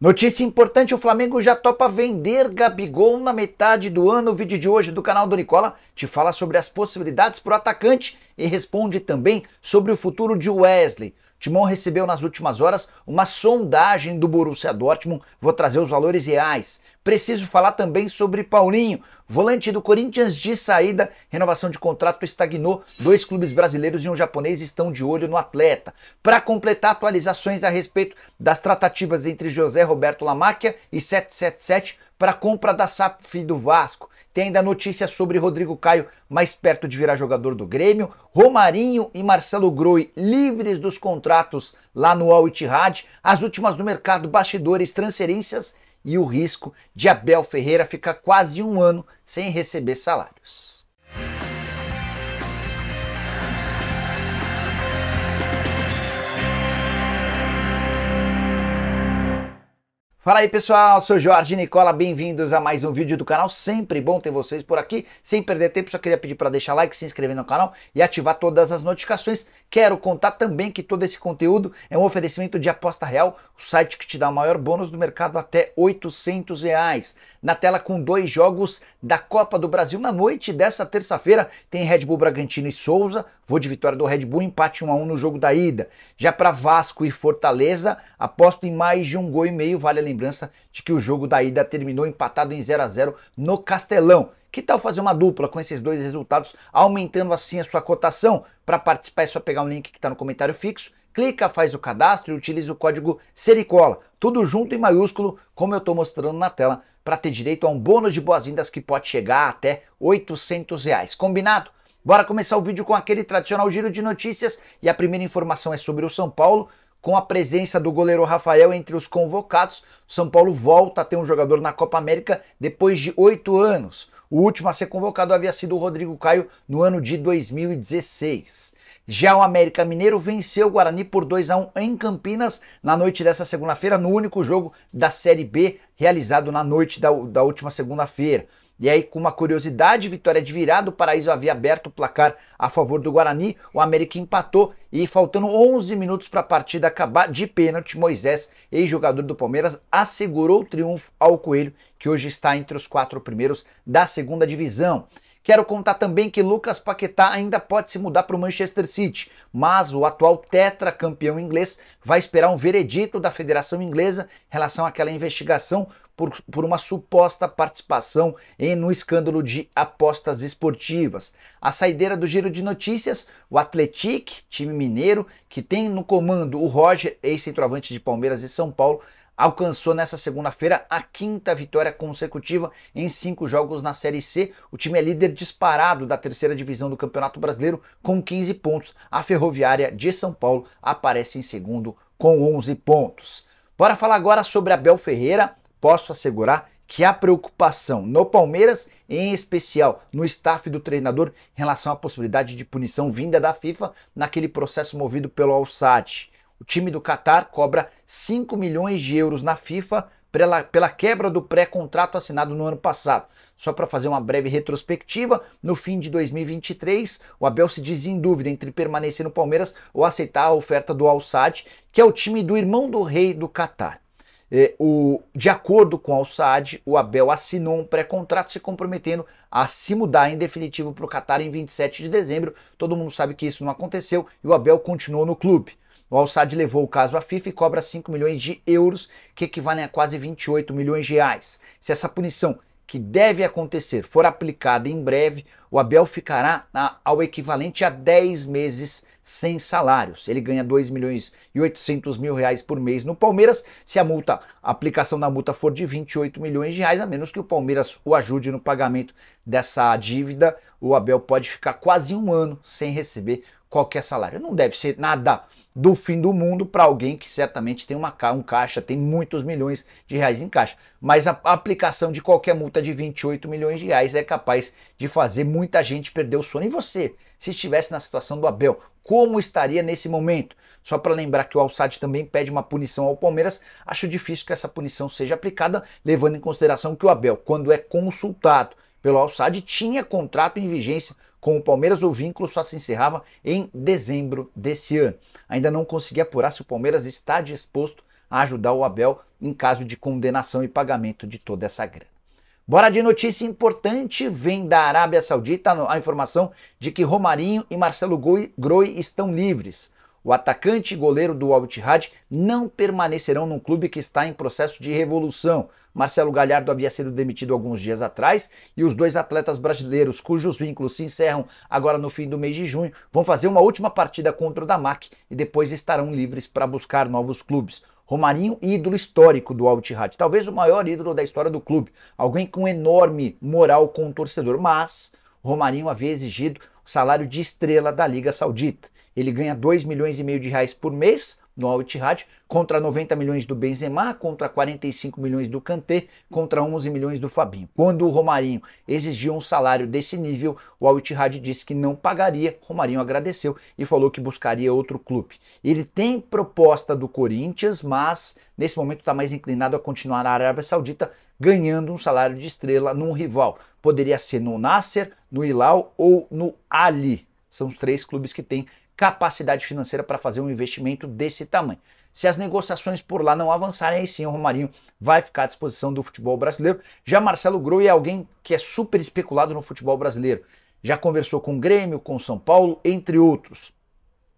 Notícia importante, o Flamengo já topa vender Gabigol na metade do ano. O vídeo de hoje do canal do Nicola te fala sobre as possibilidades para o atacante e responde também sobre o futuro de Wesley. Timão recebeu nas últimas horas uma sondagem do Borussia Dortmund, vou trazer os valores reais. Preciso falar também sobre Paulinho, volante do Corinthians de saída, renovação de contrato estagnou, 2 clubes brasileiros e um japonês estão de olho no atleta. Para completar, atualizações a respeito das tratativas entre José Roberto Lamáquia e 777 para a compra da SAF do Vasco. Tem ainda notícias sobre Rodrigo Caio, mais perto de virar jogador do Grêmio, Romarinho e Marcelo Groi livres dos contratos lá no Al Ittihad, as últimas do mercado, bastidores, transferências e o risco de Abel Ferreira ficar quase um ano sem receber salários. Fala aí pessoal, sou Jorge Nicola, bem-vindos a mais um vídeo do canal, sempre bom ter vocês por aqui, sem perder tempo, só queria pedir para deixar like, se inscrever no canal e ativar todas as notificações. Quero contar também que todo esse conteúdo é um oferecimento de Aposta Real, o site que te dá o maior bônus do mercado até R$800. Na tela com 2 jogos da Copa do Brasil na noite dessa terça-feira, tem Red Bull Bragantino e Souza, vou de vitória do Red Bull, empate 1 a 1 no jogo da ida. Já para Vasco e Fortaleza, aposto em mais de 1,5 gols, vale a lembrança de que o jogo da ida terminou empatado em 0 a 0 no Castelão. Que tal fazer uma dupla com esses dois resultados, aumentando assim a sua cotação? Para participar é só pegar um link que está no comentário fixo, clica, faz o cadastro e utiliza o código SERICOLA, tudo junto em maiúsculo, como eu estou mostrando na tela, para ter direito a um bônus de boas-vindas que pode chegar até R$800. Combinado? Bora começar o vídeo com aquele tradicional giro de notícias e a primeira informação é sobre o São Paulo. Com a presença do goleiro Rafael entre os convocados, o São Paulo volta a ter um jogador na Copa América depois de 8 anos. O último a ser convocado havia sido o Rodrigo Caio no ano de 2016. Já o América Mineiro venceu o Guarani por 2 a 1 em Campinas na noite dessa segunda-feira, no único jogo da Série B realizado na noite da última segunda-feira. E aí, com uma curiosidade, vitória de virada, o Paraíso havia aberto o placar a favor do Guarani, o América empatou e faltando 11 minutos para a partida acabar, de pênalti, Moisés, ex-jogador do Palmeiras, assegurou o triunfo ao Coelho, que hoje está entre os 4 primeiros da segunda divisão. Quero contar também que Lucas Paquetá ainda pode se mudar para o Manchester City, mas o atual tetracampeão inglês vai esperar um veredito da Federação Inglesa em relação àquela investigação por uma suposta participação no escândalo de apostas esportivas. A saideira do giro de notícias, o Atlético, time mineiro, que tem no comando o Roger, ex-centroavante de Palmeiras e São Paulo, alcançou nessa segunda-feira a 5ª vitória consecutiva em 5 jogos na Série C. O time é líder disparado da 3ª divisão do Campeonato Brasileiro com 15 pontos. A Ferroviária de São Paulo aparece em segundo com 11 pontos. Bora falar agora sobre Abel Ferreira. Posso assegurar que há preocupação no Palmeiras, em especial no staff do treinador, em relação à possibilidade de punição vinda da FIFA naquele processo movido pelo Al Sadd. O time do Catar cobra 5 milhões de euros na FIFA pela quebra do pré-contrato assinado no ano passado. Só para fazer uma breve retrospectiva, no fim de 2023, o Abel se diz em dúvida entre permanecer no Palmeiras ou aceitar a oferta do Al Sadd, que é o time do irmão do rei do Catar. De acordo com o Al Sadd, o Abel assinou um pré-contrato se comprometendo a se mudar em definitivo para o Catar em 27 de dezembro. Todo mundo sabe que isso não aconteceu e o Abel continuou no clube. O Al Sadd levou o caso à FIFA e cobra 5 milhões de euros, que equivalem a quase 28 milhões de reais. Se essa punição, que deve acontecer, for aplicada em breve, o Abel ficará ao equivalente a 10 meses sem salários. Ele ganha 2 milhões e 800 mil reais por mês no Palmeiras. Se a aplicação da multa for de 28 milhões de reais, a menos que o Palmeiras o ajude no pagamento dessa dívida, o Abel pode ficar quase um ano sem receber qualquer salário. Não deve ser nada do fim do mundo para alguém que certamente tem um caixa, tem muitos milhões de reais em caixa. Mas a aplicação de qualquer multa de 28 milhões de reais é capaz de fazer muita gente perder o sono. E você, se estivesse na situação do Abel, como estaria nesse momento? Só para lembrar que o Al Sadd também pede uma punição ao Palmeiras, acho difícil que essa punição seja aplicada, levando em consideração que o Abel, quando é consultado pelo Al Sadd, tinha contrato em vigência com o Palmeiras. O vínculo só se encerrava em dezembro desse ano. Ainda não consegui apurar se o Palmeiras está disposto a ajudar o Abel em caso de condenação e pagamento de toda essa grana. Bora de notícia importante, vem da Arábia Saudita a informação de que Romarinho e Marcelo Groi estão livres. O atacante e goleiro do Al Ittihad não permanecerão num clube que está em processo de revolução. Marcelo Galhardo havia sido demitido alguns dias atrás e os dois atletas brasileiros, cujos vínculos se encerram agora no fim do mês de junho, vão fazer uma última partida contra o Damak e depois estarão livres para buscar novos clubes. Romarinho, ídolo histórico do Al Ittihad, talvez o maior ídolo da história do clube, alguém com enorme moral com o torcedor, mas Romarinho havia exigido o salário de estrela da Liga Saudita. Ele ganha 2,5 milhões por mês no Al Ittihad, contra 90 milhões do Benzema, contra 45 milhões do Kanté, contra 11 milhões do Fabinho. Quando o Romarinho exigiu um salário desse nível, o Al Ittihad disse que não pagaria, Romarinho agradeceu e falou que buscaria outro clube. Ele tem proposta do Corinthians, mas nesse momento está mais inclinado a continuar na Arábia Saudita, ganhando um salário de estrela num rival. Poderia ser no Nasser, no Hilal ou no Ali. São os 3 clubes que têm capacidade financeira para fazer um investimento desse tamanho. Se as negociações por lá não avançarem, aí sim o Romarinho vai ficar à disposição do futebol brasileiro. Já Marcelo Groi é alguém que é super especulado no futebol brasileiro. Já conversou com o Grêmio, com o São Paulo, entre outros.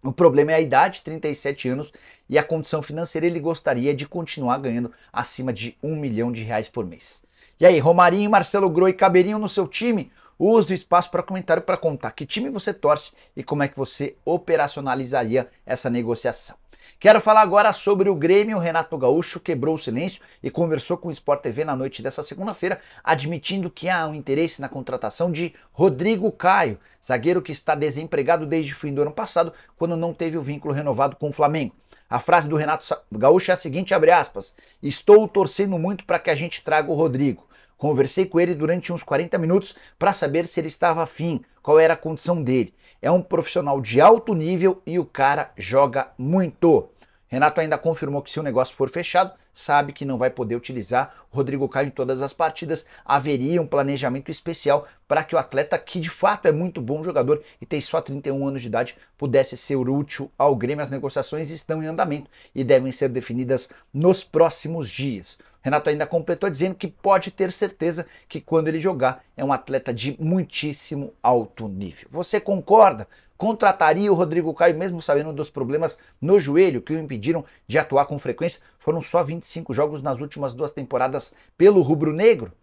O problema é a idade, 37 anos, e a condição financeira. Ele gostaria de continuar ganhando acima de R$1 milhão por mês. E aí, Romarinho e Marcelo Groi caberiam no seu time? Use o espaço para comentário para contar que time você torce e como é que você operacionalizaria essa negociação. Quero falar agora sobre o Grêmio. Renato Gaúcho quebrou o silêncio e conversou com o Sport TV na noite dessa segunda-feira, admitindo que há um interesse na contratação de Rodrigo Caio, zagueiro que está desempregado desde o fim do ano passado, quando não teve o vínculo renovado com o Flamengo. A frase do Renato Gaúcho é a seguinte, abre aspas, estou torcendo muito para que a gente traga o Rodrigo. Conversei com ele durante uns 40 minutos para saber se ele estava afim, qual era a condição dele. É um profissional de alto nível e o cara joga muito. Renato ainda confirmou que se o negócio for fechado, sabe que não vai poder utilizar o Rodrigo Caio em todas as partidas. Haveria um planejamento especial para que o atleta, que de fato é muito bom jogador e tem só 31 anos de idade, pudesse ser útil ao Grêmio. As negociações estão em andamento e devem ser definidas nos próximos dias. Renato ainda completou dizendo que pode ter certeza que quando ele jogar é um atleta de muitíssimo alto nível. Você concorda? Contrataria o Rodrigo Caio mesmo sabendo dos problemas no joelho que o impediram de atuar com frequência? Foram só 25 jogos nas últimas 2 temporadas pelo rubro-negro?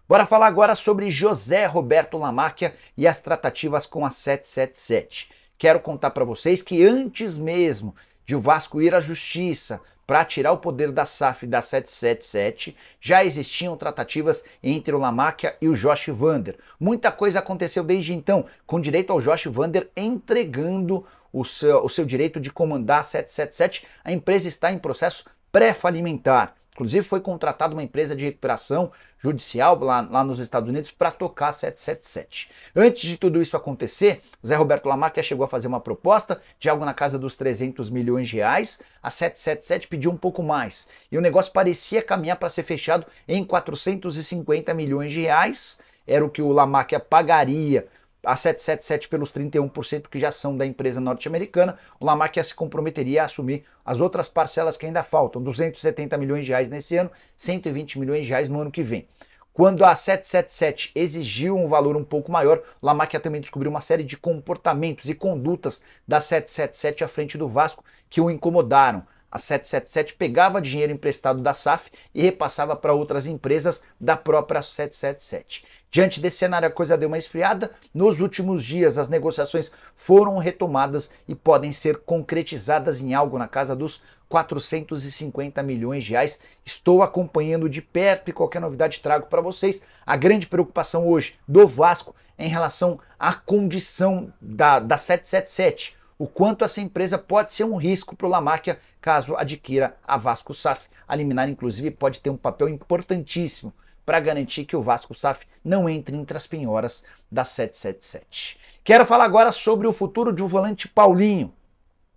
Bora falar agora sobre José Roberto Lamáquia e as tratativas com a 777. Quero contar para vocês que antes mesmo de o Vasco ir à justiça para tirar o poder da SAF da 777, já existiam tratativas entre o Lamáquia e o Josh Vander. Muita coisa aconteceu desde então, com direito ao Josh Vander entregando o seu direito de comandar a 777. A empresa está em processo pré-falimentar. Inclusive foi contratada uma empresa de recuperação judicial lá nos Estados Unidos para tocar a 777. Antes de tudo isso acontecer, o Zé Roberto Lamáquia chegou a fazer uma proposta de algo na casa dos 300 milhões de reais. A 777 pediu um pouco mais. E o negócio parecia caminhar para ser fechado em 450 milhões de reais. Era o que o Lamáquia pagaria a 777 pelos 31% que já são da empresa norte-americana. O Lamáquia se comprometeria a assumir as outras parcelas que ainda faltam, 270 milhões de reais nesse ano, 120 milhões de reais no ano que vem. Quando a 777 exigiu um valor um pouco maior, o Lamáquia também descobriu uma série de comportamentos e condutas da 777 à frente do Vasco que o incomodaram. A 777 pegava dinheiro emprestado da SAF e repassava para outras empresas da própria 777. Diante desse cenário, a coisa deu uma esfriada. Nos últimos dias, as negociações foram retomadas e podem ser concretizadas em algo na casa dos 450 milhões de reais. Estou acompanhando de perto e qualquer novidade trago para vocês. A grande preocupação hoje do Vasco é em relação à condição da 777. O quanto essa empresa pode ser um risco para o Lamáquia caso adquira a Vasco SAF. A liminar, inclusive, pode ter um papel importantíssimo para garantir que o Vasco SAF não entre entre as penhoras da 777. Quero falar agora sobre o futuro de um volante Paulinho,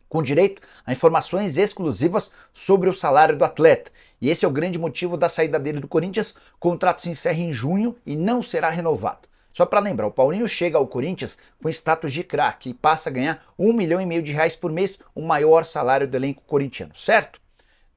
com direito a informações exclusivas sobre o salário do atleta. E esse é o grande motivo da saída dele do Corinthians. O contrato se encerra em junho e não será renovado. Só para lembrar, o Paulinho chega ao Corinthians com status de craque e passa a ganhar R$1,5 milhão de reais por mês, o maior salário do elenco corintiano, certo?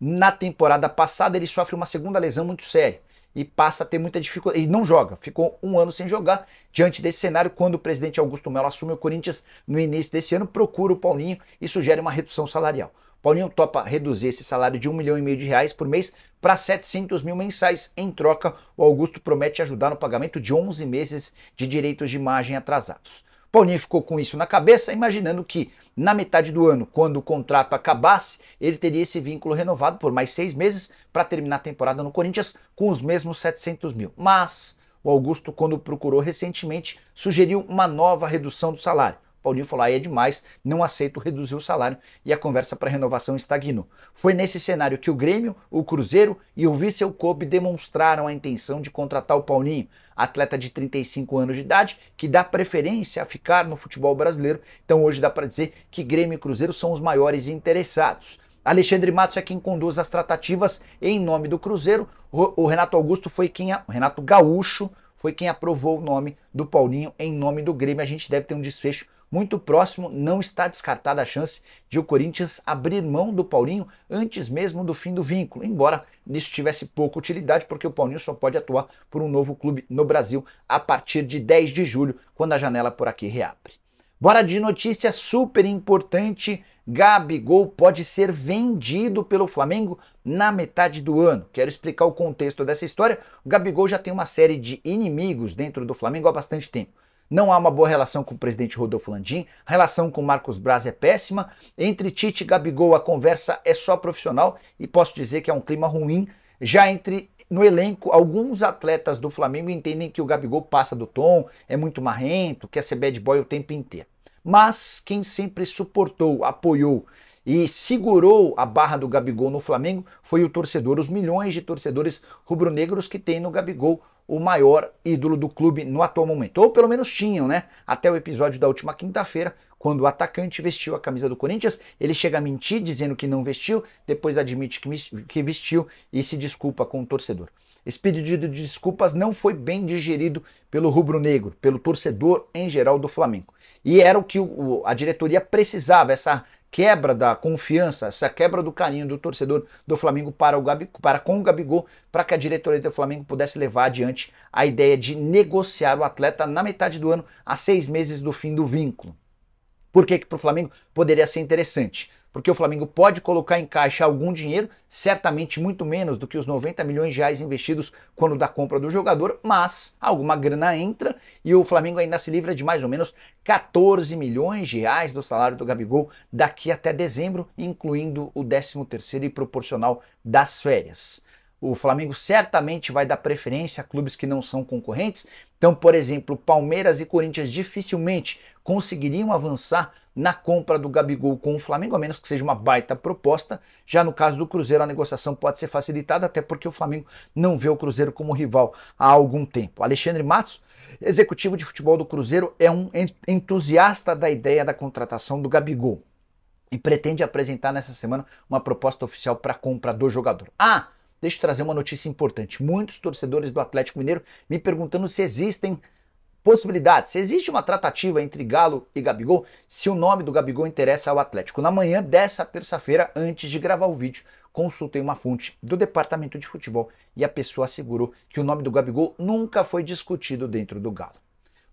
Na temporada passada ele sofre uma segunda lesão muito séria e passa a ter muita dificuldade, e não joga, ficou um ano sem jogar. Diante desse cenário, quando o presidente Augusto Melo assume o Corinthians no início desse ano, procura o Paulinho e sugere uma redução salarial. Paulinho topa reduzir esse salário de R$1,5 milhão por mês para 700 mil mensais. Em troca, o Augusto promete ajudar no pagamento de 11 meses de direitos de imagem atrasados. Paulinho ficou com isso na cabeça, imaginando que na metade do ano, quando o contrato acabasse, ele teria esse vínculo renovado por mais 6 meses para terminar a temporada no Corinthians com os mesmos 700 mil. Mas o Augusto, quando procurou recentemente, sugeriu uma nova redução do salário. Paulinho falou, aí é demais, não aceito reduzir o salário, e a conversa para renovação estagnou. Foi nesse cenário que o Grêmio, o Cruzeiro e o Vissel Kobe demonstraram a intenção de contratar o Paulinho, atleta de 35 anos de idade, que dá preferência a ficar no futebol brasileiro. Então hoje dá para dizer que Grêmio e Cruzeiro são os maiores interessados. Alexandre Matos é quem conduz as tratativas em nome do Cruzeiro. O Renato Augusto o Renato Gaúcho foi quem aprovou o nome do Paulinho em nome do Grêmio. A gente deve ter um desfecho muito próximo, não está descartada a chance de o Corinthians abrir mão do Paulinho antes mesmo do fim do vínculo, embora isso tivesse pouca utilidade, porque o Paulinho só pode atuar por um novo clube no Brasil a partir de 10 de julho, quando a janela por aqui reabre. Bora de notícia super importante: Gabigol pode ser vendido pelo Flamengo na metade do ano. Quero explicar o contexto dessa história. O Gabigol já tem uma série de inimigos dentro do Flamengo há bastante tempo. Não há uma boa relação com o presidente Rodolfo Landim, a relação com o Marcos Braz é péssima, entre Tite e Gabigol a conversa é só profissional e posso dizer que é um clima ruim. Já no elenco, alguns atletas do Flamengo entendem que o Gabigol passa do tom, é muito marrento, quer ser bad boy o tempo inteiro. Mas quem sempre suportou, apoiou e segurou a barra do Gabigol no Flamengo foi o torcedor, os milhões de torcedores rubro-negros que tem no Gabigol, o maior ídolo do clube no atual momento. Ou pelo menos tinham, né? Até o episódio da última quinta-feira, quando o atacante vestiu a camisa do Corinthians, ele chega a mentir dizendo que não vestiu, depois admite que vestiu e se desculpa com o torcedor. Esse pedido de desculpas não foi bem digerido pelo rubro-negro, pelo torcedor em geral do Flamengo. E era o que a diretoria precisava, essa quebra da confiança, essa quebra do carinho do torcedor do Flamengo com o Gabigol, para que a diretoria do Flamengo pudesse levar adiante a ideia de negociar o atleta na metade do ano, a 6 meses do fim do vínculo. Por que para o Flamengo poderia ser interessante? Porque o Flamengo pode colocar em caixa algum dinheiro, certamente muito menos do que os 90 milhões de reais investidos quando da compra do jogador, mas alguma grana entra e o Flamengo ainda se livra de mais ou menos 14 milhões de reais do salário do Gabigol daqui até dezembro, incluindo o 13º e proporcional das férias. O Flamengo certamente vai dar preferência a clubes que não são concorrentes. Então, por exemplo, Palmeiras e Corinthians dificilmente conseguiriam avançar na compra do Gabigol com o Flamengo, a menos que seja uma baita proposta. Já no caso do Cruzeiro, a negociação pode ser facilitada, até porque o Flamengo não vê o Cruzeiro como rival há algum tempo. Alexandre Matos, executivo de futebol do Cruzeiro, é um entusiasta da ideia da contratação do Gabigol e pretende apresentar nessa semana uma proposta oficial para a compra do jogador. Deixa eu trazer uma notícia importante. Muitos torcedores do Atlético Mineiro me perguntando se existem possibilidades, se existe uma tratativa entre Galo e Gabigol, se o nome do Gabigol interessa ao Atlético. Na manhã dessa terça-feira, antes de gravar o vídeo, consultei uma fonte do departamento de futebol e a pessoa assegurou que o nome do Gabigol nunca foi discutido dentro do Galo.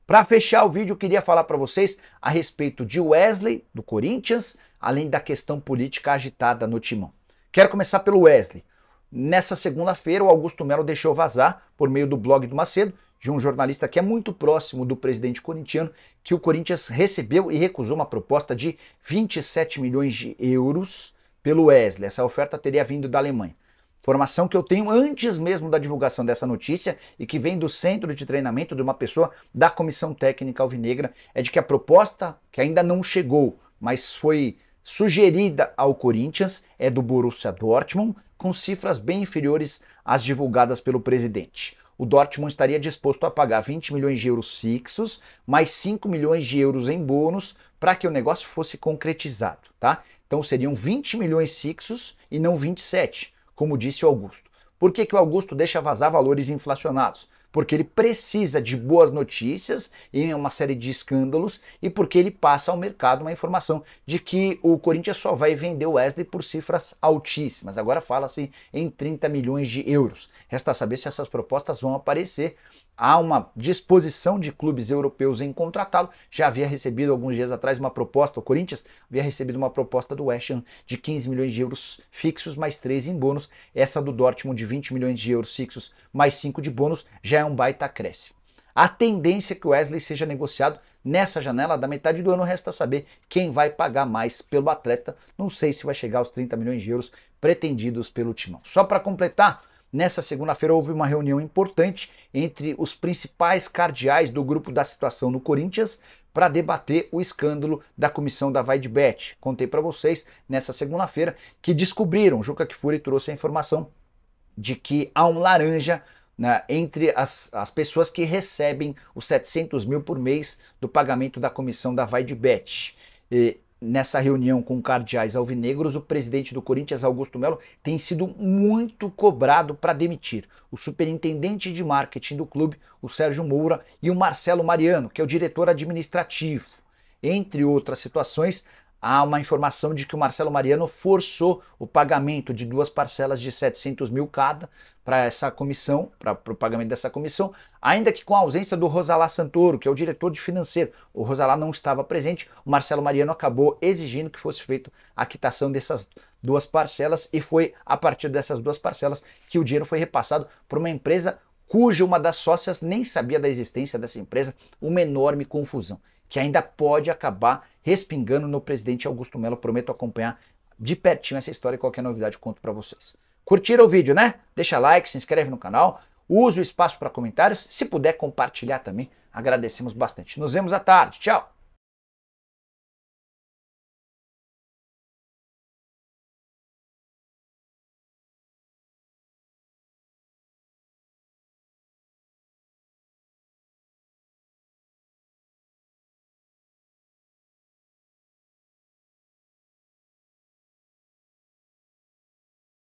Para fechar o vídeo, eu queria falar para vocês a respeito de Wesley, do Corinthians, além da questão política agitada no Timão. Quero começar pelo Wesley. Nessa segunda-feira, o Augusto Melo deixou vazar, por meio do blog do Macedo, de um jornalista que é muito próximo do presidente corintiano, que o Corinthians recebeu e recusou uma proposta de 27 milhões de euros pelo Wesley. Essa oferta teria vindo da Alemanha. Informação que eu tenho antes mesmo da divulgação dessa notícia e que vem do centro de treinamento de uma pessoa da comissão técnica alvinegra, é de que a proposta, que ainda não chegou, mas foi sugerida ao Corinthians, é do Borussia Dortmund, com cifras bem inferiores às divulgadas pelo presidente. O Dortmund estaria disposto a pagar 20 milhões de euros fixos, mais 5 milhões de euros em bônus, para que o negócio fosse concretizado, tá? Então seriam 20 milhões fixos e não 27, como disse o Augusto. Por que o Augusto deixa vazar valores inflacionados? porque ele precisa de boas notícias em uma série de escândalos e porque ele passa ao mercado uma informação de que o Corinthians só vai vender o Wesley por cifras altíssimas. Agora fala-se em 30 milhões de euros. Resta saber se essas propostas vão aparecer. Há uma disposição de clubes europeus em contratá-lo. Já havia recebido alguns dias atrás uma proposta, o Corinthians havia recebido uma proposta do West Ham de 15 milhões de euros fixos mais 3 em bônus. Essa do Dortmund de 20 milhões de euros fixos mais 5 de bônus já é um baita acréscimo. A tendência é que o Wesley seja negociado nessa janela da metade do ano. Resta saber quem vai pagar mais pelo atleta. Não sei se vai chegar aos 30 milhões de euros pretendidos pelo Timão. Só para completar, nessa segunda-feira houve uma reunião importante entre os principais cardeais do grupo da situação no Corinthians para debater o escândalo da comissão da Vaidbet. Contei para vocês nessa segunda-feira que descobriram, Juca Kfouri trouxe a informação de que há um laranja, né, entre as pessoas que recebem os 700 mil por mês do pagamento da comissão da Vaidbet. Nessa reunião com cardeais alvinegros, o presidente do Corinthians, Augusto Melo, tem sido muito cobrado para demitir o superintendente de marketing do clube, o Sérgio Moura, e o Marcelo Mariano, que é o diretor administrativo. Entre outras situações, há uma informação de que o Marcelo Mariano forçou o pagamento de 2 parcelas de 700 mil cada para essa comissão, para o pagamento dessa comissão, ainda que com a ausência do Rosalá Santoro, que é o diretor de financeiro. O Rosalá não estava presente, o Marcelo Mariano acabou exigindo que fosse feita a quitação dessas 2 parcelas e foi a partir dessas 2 parcelas que o dinheiro foi repassado para uma empresa cuja uma das sócias nem sabia da existência dessa empresa, uma enorme confusão, que ainda pode acabar respingando no presidente Augusto Melo. Prometo acompanhar de pertinho essa história e qualquer novidade eu conto para vocês. Curtiram o vídeo, né? Deixa like, se inscreve no canal, use o espaço para comentários, se puder compartilhar também, agradecemos bastante. Nos vemos à tarde, tchau!